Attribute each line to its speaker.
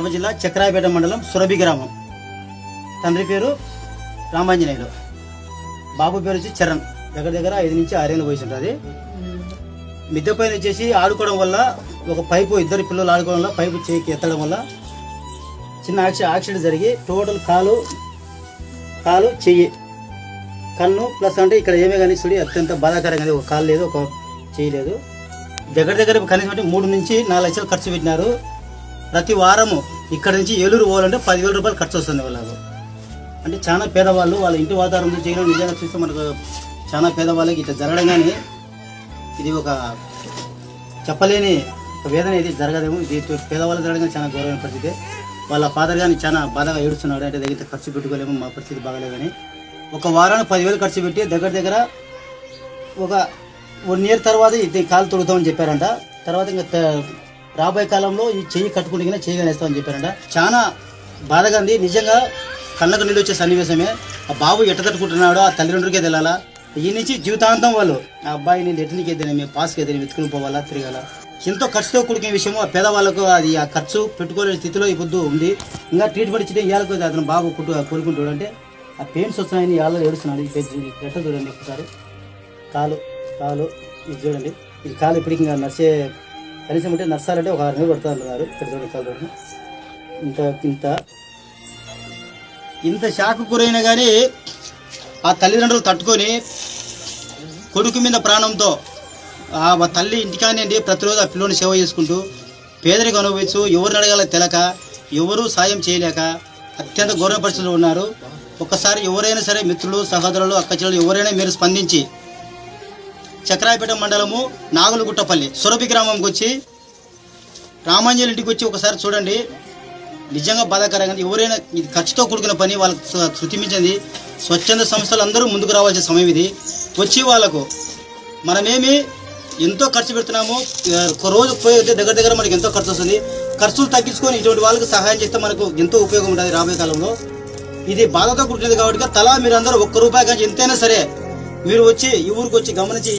Speaker 1: కడప జిల్లా చక్రాయపేట మండలం సురభి గ్రామం. తండ్రి పేరు రామాంజనేయులు, బాబు పేరు వచ్చి చరణ్. దగ్గర 5 నుంచి 6 ఏళ్ళు వయసు ఉంటుంది. మిద్దె పైన వచ్చేసి ఆడుకోవడం వల్ల ఒక పైపు, ఇద్దరు పిల్లలు ఆడుకోవడం వల్ల పైపు చేయికి ఎత్తడం వల్ల చిన్న యాక్సిడెంట్ జరిగి టోటల్ కాలు చెయ్యి కన్ను ప్లస్ అంటే ఇక్కడ ఏమే కానీ చూడి అత్యంత బాధాకరంగా ఒక కాలు లేదు, ఒక చెయ్యి లేదు. దగ్గర కనీసం 3 నుంచి 4 లక్షలు ఖర్చు పెట్టినారు. ప్రతి వారము ఇక్కడ నుంచి ఏలూరు పోవాలంటే 10,000 రూపాయలు ఖర్చు వస్తుంది వాళ్ళకు. అంటే చాలా పేదవాళ్ళు, వాళ్ళ ఇంటి వాతావరణం చేయడం నిజంగా చూస్తే మనకు చాలా పేదవాళ్ళకి ఇట్లా జరగడం కానీ ఇది ఒక చెప్పలేని ఒక వేదన. ఇది జరగదేమో, ఇది పేదవాళ్ళు జరగడం చాలా గౌరవమైన పరిస్థితి. వాళ్ళ ఫాదర్ కానీ చాలా బాధగా ఏడుస్తున్నాడు. అంటే దగ్గర ఖర్చు పెట్టుకోలేము, మా పరిస్థితి బాగాలేదని ఒక వారానికి 10,000 ఖర్చు పెట్టి దగ్గర ఒక 1 ఇయర్ తర్వాత ఇది కాలు తొడుగుతామని చెప్పారంట. తర్వాత ఇంకా రాబోయే కాలంలో ఈ చెయ్యి కట్టుకుంటే చెయ్యి వేస్తామని చెప్పారంట. చాలా బాధగా ఉంది నిజంగా, కళ్ళకు నీళ్ళు వచ్చే సన్నివేశమే. ఆ బాబు ఎట్ట తట్టుకుంటున్నాడో ఆ తల్లిదండ్రులకే తెలియాలా. ఈ నుంచి జీవితాంతం వాళ్ళు ఆ అబ్బాయిని ఎట్నికి ఎద్దని మేము పాస్కి ఎద్దని వెతుకుని పోవాలా, తిరగాల. ఎంతో ఖర్చుతో కూడుకునే విషయము. ఆ పేదవాళ్ళకు అది ఆ ఖర్చు పెట్టుకోలేని స్థితిలో ఈ పొద్దు ఉంది. ఇంకా ట్రీట్మెంట్ ఇచ్చితే ఇవాళకు అతను బాబు కోలుకుంటాడు. అంటే ఆ పెయిన్స్ వస్తున్నాయని ఇవాళ ఏడుస్తున్నాడు. ఎట్ట చూడండి ఒకసారి కాలు ఇది చూడండి. ఇది కాలు ఇప్పటికి ఇంకా నర్సే కనీసం అంటే నర్సాలంటే ఒక 6 నెలలు పడుతుంది అన్నారు. ఇక్కడ చూడండి కాలు చూడండి. ఇంత షాక్ గురైనా కానీ ఆ తల్లిదండ్రులు తట్టుకొని కొడుకు మీద ప్రాణంతో ఆ తల్లి ఇంటికానే ప్రతిరోజు ఆ పిల్లోని సేవ చేసుకుంటూ పేదరికం అనుభవిస్తూ ఎవరిని అడగాలో తెలక, ఎవరూ సాయం చేయలేక అత్యంత గౌరవ పరిస్థితులు ఉన్నారు. ఒక్కసారి ఎవరైనా సరే మిత్రులు, సహోదరులు, అక్కచెల్లెలు ఎవరైనా మీరు స్పందించి చక్రాయపేట మండలము నాగులగుట్టపల్లి సురభి గ్రామంకి వచ్చి రామాంజనేయుల ఇంటికి వచ్చి ఒకసారి చూడండి. నిజంగా బాధాకరంగా ఎవరైనా ఇది ఖర్చుతో కూడుకున్న పని, వాళ్ళకి శృతిమించింది. స్వచ్ఛంద సంస్థలు అందరూ ముందుకు రావాల్సిన సమయం ఇది. వచ్చి వాళ్ళకు మనమేమి ఎంతో ఖర్చు పెడుతున్నాము, ఒక రోజు పోయి దగ్గర మనకి ఎంతో ఖర్చు వస్తుంది. ఖర్చులు తగ్గించుకొని ఇటువంటి వాళ్ళకి సహాయం చేస్తే మనకు ఎంతో ఉపయోగం ఉంటుంది రాబోయే కాలంలో. ఇది బాధతో కూడుకునేది కాబట్టి తలా మీరందరూ 1 రూపాయి కానీ ఎంతైనా సరే మీరు వచ్చి ఈ ఊరికి వచ్చి గమనించి